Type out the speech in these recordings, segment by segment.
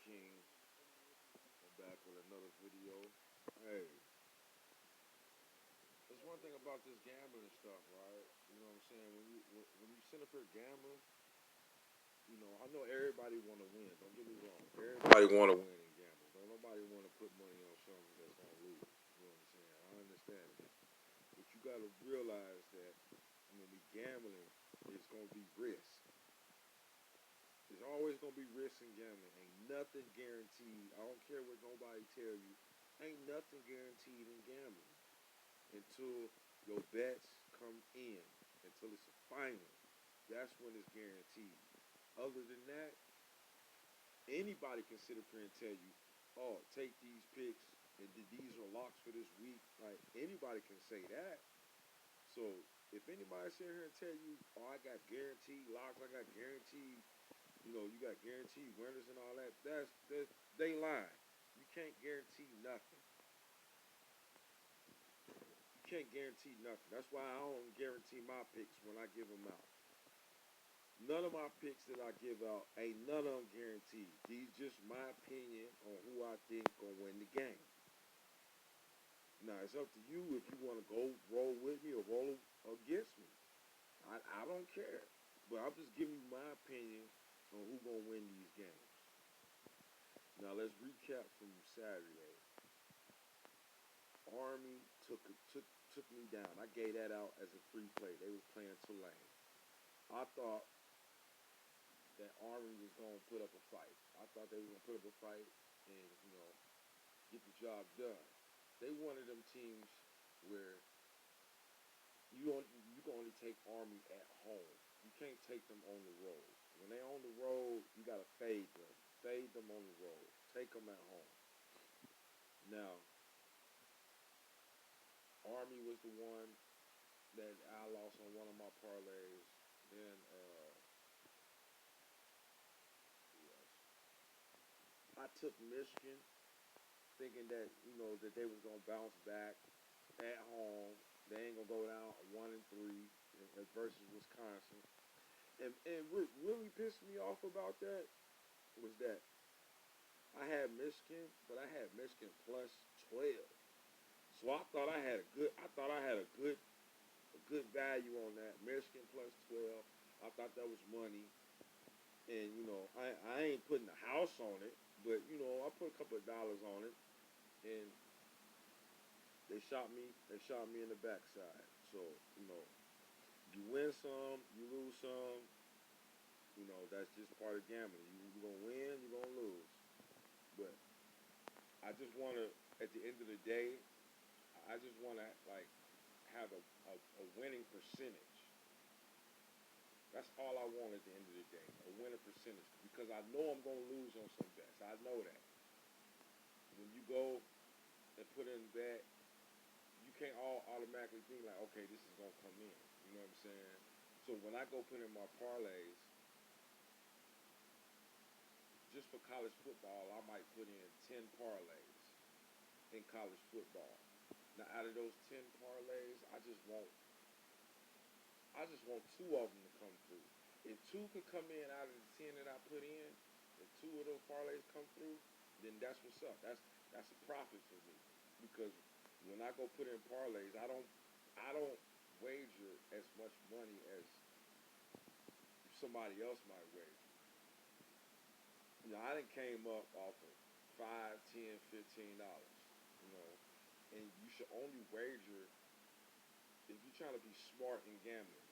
King. I'm back with another video. Hey, there's one thing about this gambling stuff, right? You know what I'm saying? When you sit up here gambling, I know everybody want to win. Don't get me wrong. Everybody want to win in gambling. Don't nobody want to put money on something that's gonna lose. You know what I'm saying? I understand that, but you got to realize that when we gambling, it's gonna be risk. There's always gonna be risk in gambling. Ain't nothing guaranteed. I don't care what nobody tell you. Ain't nothing guaranteed in gambling until your bets come in. Until it's a final. That's when it's guaranteed. Other than that, anybody can sit up here and tell you, "Oh, take these picks and these are locks for this week." Like anybody can say that. So if anybody sit here and tell you, "Oh, I got guaranteed locks. I got guaranteed," you got guaranteed winners and all that. They lying. You can't guarantee nothing. You can't guarantee nothing. That's why I don't guarantee my picks when I give them out. None of my picks that I give out ain't none of them guaranteed. These just my opinion on who I think gonna win the game. Now it's up to you if you want to go roll with me or roll against me. I don't care. But I'm just giving you my opinion on who gonna win these games. Now let's recap from Saturday. Army took me down. I gave that out as a free play. They was playing Tulane. I thought that Army was gonna put up a fight. I thought they were gonna put up a fight and get the job done. They one of them teams where you can only take Army at home. You can't take them on the road. When they on the road, you gotta fade them. Fade them on the road. Take them at home. Now, Army was the one that I lost on one of my parlays. Then I took Michigan, thinking that that they was gonna bounce back at home. They ain't gonna go down 1-3 versus Wisconsin. And what really pissed me off about that was that I had Michigan, but I had Michigan plus 12. So I thought I had a good value on that. Michigan plus 12. I thought that was money. And I ain't putting a house on it, but I put a couple of dollars on it, and they shot me in the backside. So you win some, you lose some. That's just part of gambling. You gonna win, you gonna lose. But I just wanna, at the end of the day, I just wanna like have a winning percentage. That's all I want at the end of the day, a winning percentage, because I know I'm gonna lose on some bets. I know that. When you go and put in a bet, you can't all automatically think like, okay, this is gonna come in. You know what I'm saying? So when I go put in my parlays, just for college football, I might put in 10 parlays in college football. Now, out of those 10 parlays, I just want two of them to come through. If two could come in out of the 10 that I put in, if two of those parlays come through, then that's what's up. That's a profit for me, because when I go put in parlays, I don't wager as much money as somebody else might wager. I done came up off of $5, $10, $15. You know, and you should only wager if you're trying to be smart in gambling.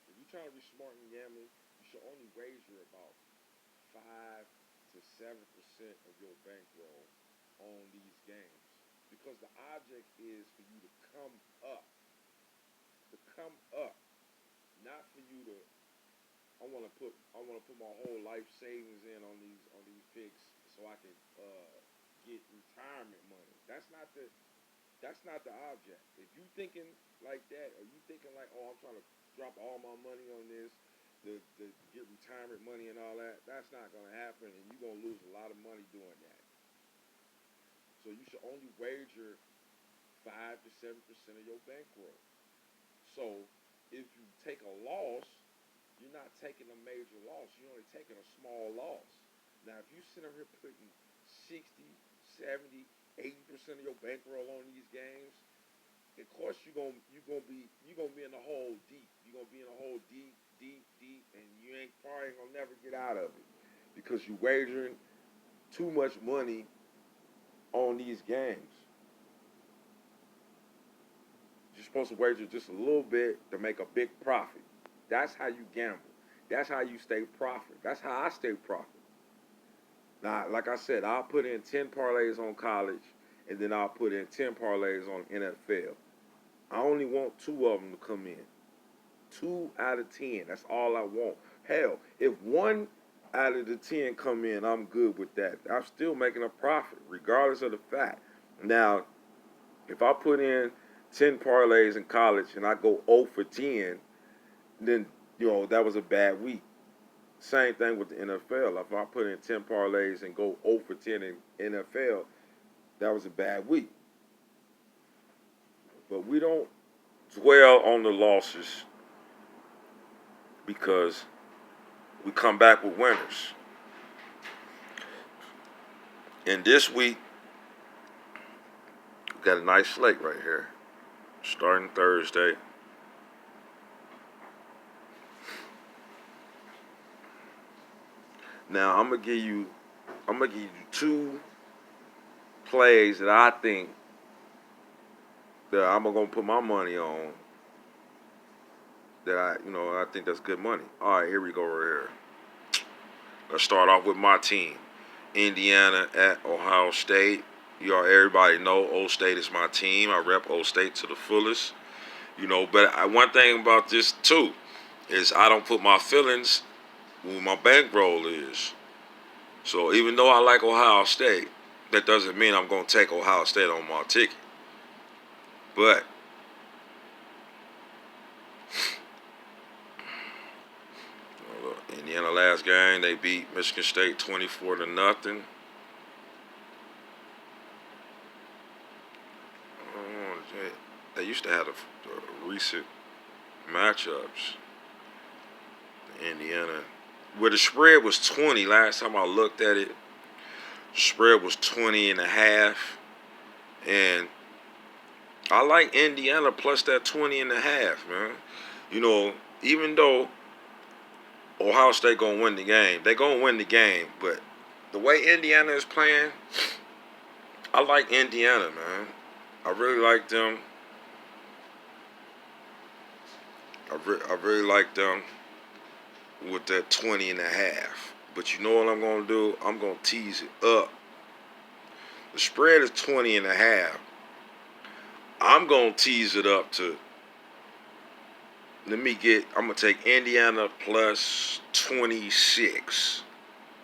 If you're trying to be smart in gambling, you should only wager about 5 to 7% of your bankroll on these games, because the object is for you to come up, not for you to. I want to put my whole life savings in on these picks so I can get retirement money. That's not the object. If you thinking like that, or you thinking like, oh, I'm trying to drop all my money on this to get retirement money and all that, that's not gonna happen, and you're gonna lose a lot of money doing that. So you should only wager 5 to 7% of your bankroll. So if you take a loss, you're not taking a major loss. You're only taking a small loss. Now, if you sit up here putting 60, 70, 80% of your bankroll on these games, of course you gonna be in the hole deep. You're gonna be in the hole deep, deep, deep, and you ain't probably gonna never get out of it because you wagering too much money on these games. You're supposed to wager just a little bit to make a big profit. That's how you gamble. That's how you stay profit. That's how I stay profit. Now, like I said, I'll put in 10 parlays on college, and then I'll put in 10 parlays on NFL. I only want two of them to come in. 2 out of 10. That's all I want. Hell, if one out of the 10 come in, I'm good with that. I'm still making a profit, regardless of the fact. Now, if I put in 10 parlays in college and I go 0 for 10, then that was a bad week. Same thing with the NFL. If I put in 10 parlays and go 0 for 10 in NFL, that was a bad week. But we don't dwell on the losses because we come back with winners. And this week, we got a nice slate right here. Starting Thursday. Now I'm gonna give you two plays that I think that I'm gonna put my money on. That I think that's good money. All right, here we go right here. Let's start off with my team, Indiana at Ohio State. Everybody know O State is my team. I rep O State to the fullest. But one thing about this too is I don't put my feelings where my bankroll is. So even though I like Ohio State, that doesn't mean I'm gonna take Ohio State on my ticket. But Indiana last game they beat Michigan State 24-0. They used to have the recent matchups. Indiana, where the spread was 20 last time I looked at it. The spread was 20.5, and I like Indiana plus that 20.5, man. Even though Ohio State gonna win the game, they gonna win the game. But the way Indiana is playing, I like Indiana, man. I really like them. I really like them with that 20.5. But you know what I'm gonna do? I'm gonna tease it up. The spread is 20.5. I'm gonna tease it up to. I'm gonna take Indiana plus 26.